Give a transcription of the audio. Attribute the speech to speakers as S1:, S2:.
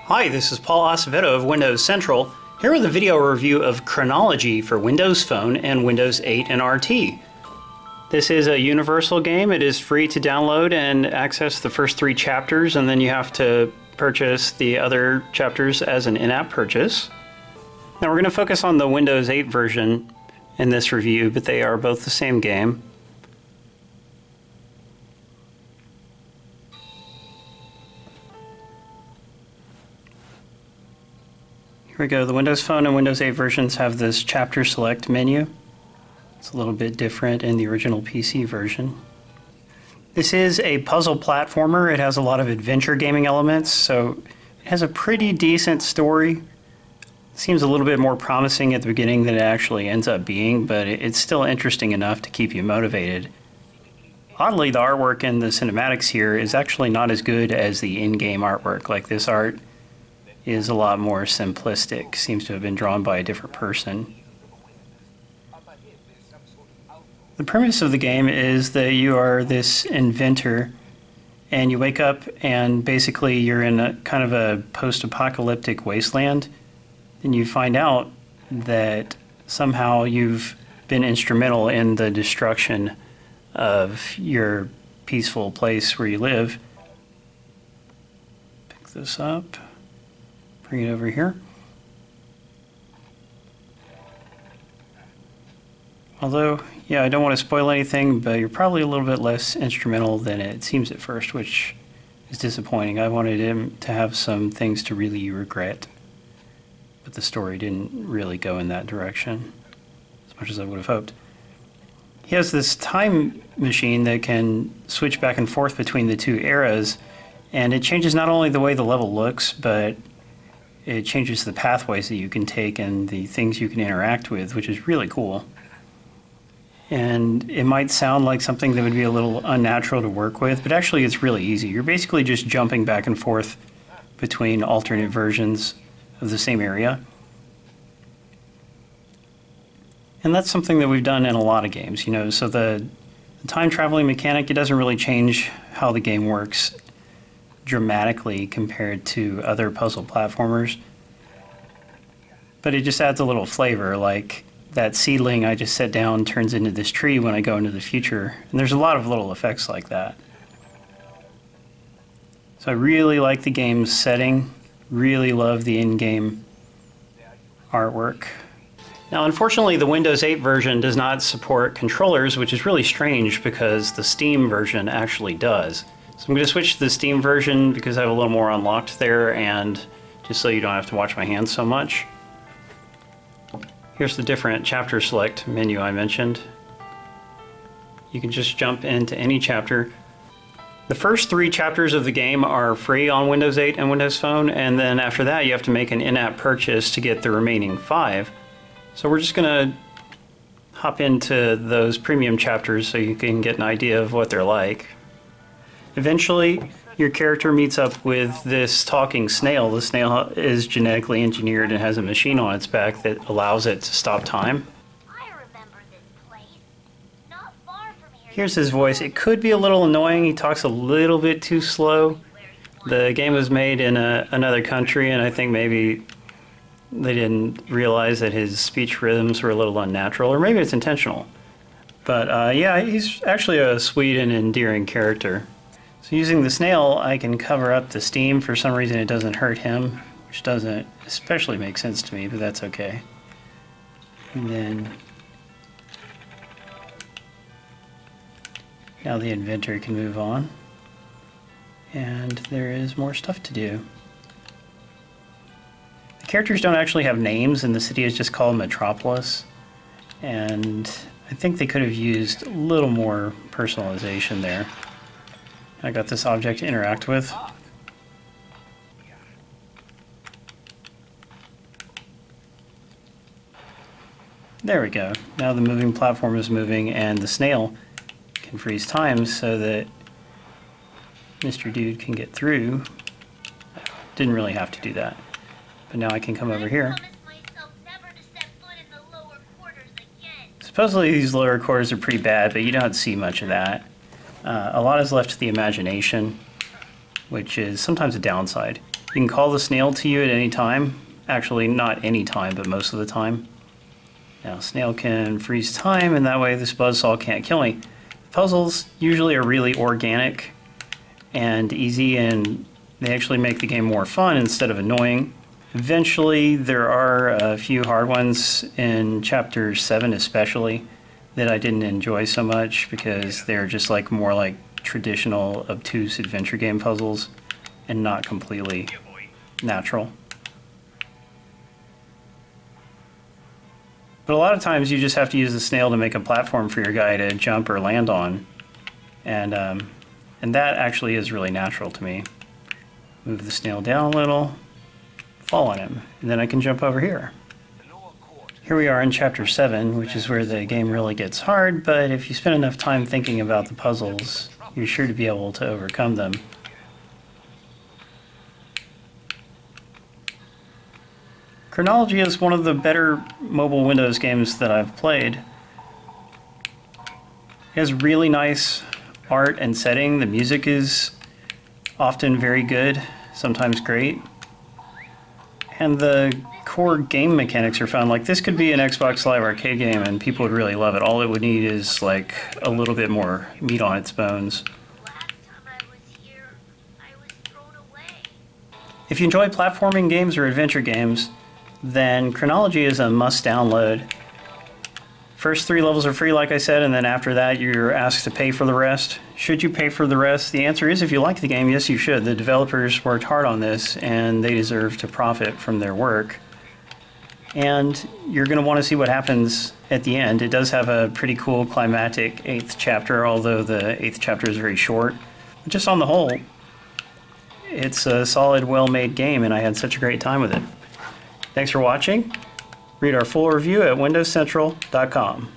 S1: Hi, this is Paul Acevedo of Windows Central, here with a video review of Chronology for Windows Phone and Windows 8 and RT. This is a universal game. It is free to download and access the first 3 chapters, and then you have to purchase the other chapters as an in-app purchase. Now we're going to focus on the Windows 8 version in this review, but they are both the same game. Here we go. The Windows Phone and Windows 8 versions have this chapter select menu. It's a little bit different in the original PC version. This is a puzzle platformer. It has a lot of adventure gaming elements, so it has a pretty decent story. It seems a little bit more promising at the beginning than it actually ends up being, but it's still interesting enough to keep you motivated. Oddly, the artwork in the cinematics here is actually not as good as the in-game artwork. Like, this art is a lot more simplistic, seems to have been drawn by a different person. The premise of the game is that you are this inventor and you wake up and basically you're in a kind of a post-apocalyptic wasteland, and you find out that somehow you've been instrumental in the destruction of your peaceful place where you live. Pick this up. Bring it over here. Although, yeah, I don't want to spoil anything, but you're probably a little bit less instrumental than it seems at first, which is disappointing. I wanted him to have some things to really regret, but the story didn't really go in that direction as much as I would have hoped. He has this time machine that can switch back and forth between the 2 eras, and it changes not only the way the level looks, but it changes the pathways that you can take and the things you can interact with, which is really cool. And it might sound like something that would be a little unnatural to work with, but actually it's really easy. You're basically just jumping back and forth between alternate versions of the same area. And that's something that we've done in a lot of games, you know. So the time traveling mechanic, it doesn't really change how the game works dramatically compared to other puzzle platformers, but it just adds a little flavor. Like that seedling I just set down turns into this tree when I go into the future, and there's a lot of little effects like that. So I really like the game's setting, really love the in-game artwork. Now, unfortunately, the Windows 8 version does not support controllers, which is really strange because the Steam version actually does. So I'm going to switch to the Steam version because I have a little more unlocked there, and just so you don't have to watch my hands so much. Here's the different chapter select menu I mentioned. You can just jump into any chapter. The first 3 chapters of the game are free on Windows 8 and Windows Phone, and then after that you have to make an in-app purchase to get the remaining 5. So we're just going to hop into those premium chapters so you can get an idea of what they're like. Eventually, your character meets up with this talking snail. The snail is genetically engineered and has a machine on its back that allows it to stop time.
S2: I remember this place. Not far from here.
S1: Here's his voice. It could be a little annoying. He talks a little bit too slow. The game was made in another country, and I think maybe they didn't realize that his speech rhythms were a little unnatural, or maybe it's intentional. But yeah, he's actually a sweet and endearing character. So using the snail, I can cover up the steam. For some reason it doesn't hurt him, which doesn't especially make sense to me, but that's okay. And then now the inventor can move on, and there is more stuff to do. The characters don't actually have names, and the city is just called Metropolis, and I think they could have used a little more personalization there. I got this object to interact with. There we go. Now the moving platform is moving, and the snail can freeze time so that Mr. Dude can get through. Didn't really have to do that. But now I can come over here. Supposedly these lower quarters are pretty bad, but you don't see much of that. A lot is left to the imagination, which is sometimes a downside. You can call the snail to you at any time. Actually, not any time, but most of the time. Now, snail can freeze time, and that way this buzzsaw can't kill me. Puzzles usually are really organic and easy, and they actually make the game more fun instead of annoying. Eventually, there are a few hard ones in Chapter 7 especially that I didn't enjoy so much because they're just like more like traditional obtuse adventure game puzzles and not completely natural. But a lot of times you just have to use the snail to make a platform for your guy to jump or land on. And that actually is really natural to me. Move the snail down a little, fall on him, and then I can jump over here. Here we are in Chapter 7, which is where the game really gets hard, but if you spend enough time thinking about the puzzles, you're sure to be able to overcome them. Chronology is one of the better mobile Windows games that I've played. It has really nice art and setting. The music is often very good, sometimes great. And the core game mechanics are fun. Like, this could be an Xbox Live Arcade game and people would really love it. All it would need is like a little bit more meat on its bones.
S2: Last time I was here, I was thrown away.
S1: If you enjoy platforming games or adventure games, then Chronology is a must download. First 3 levels are free, like I said, and then after that you're asked to pay for the rest. Should you pay for the rest? The answer is if you like the game, yes you should. The developers worked hard on this and they deserve to profit from their work. And you're going to want to see what happens at the end. It does have a pretty cool climactic 8th chapter, although the 8th chapter is very short. But just on the whole, it's a solid, well-made game and I had such a great time with it. Thanks for watching. Read our full review at windowscentral.com.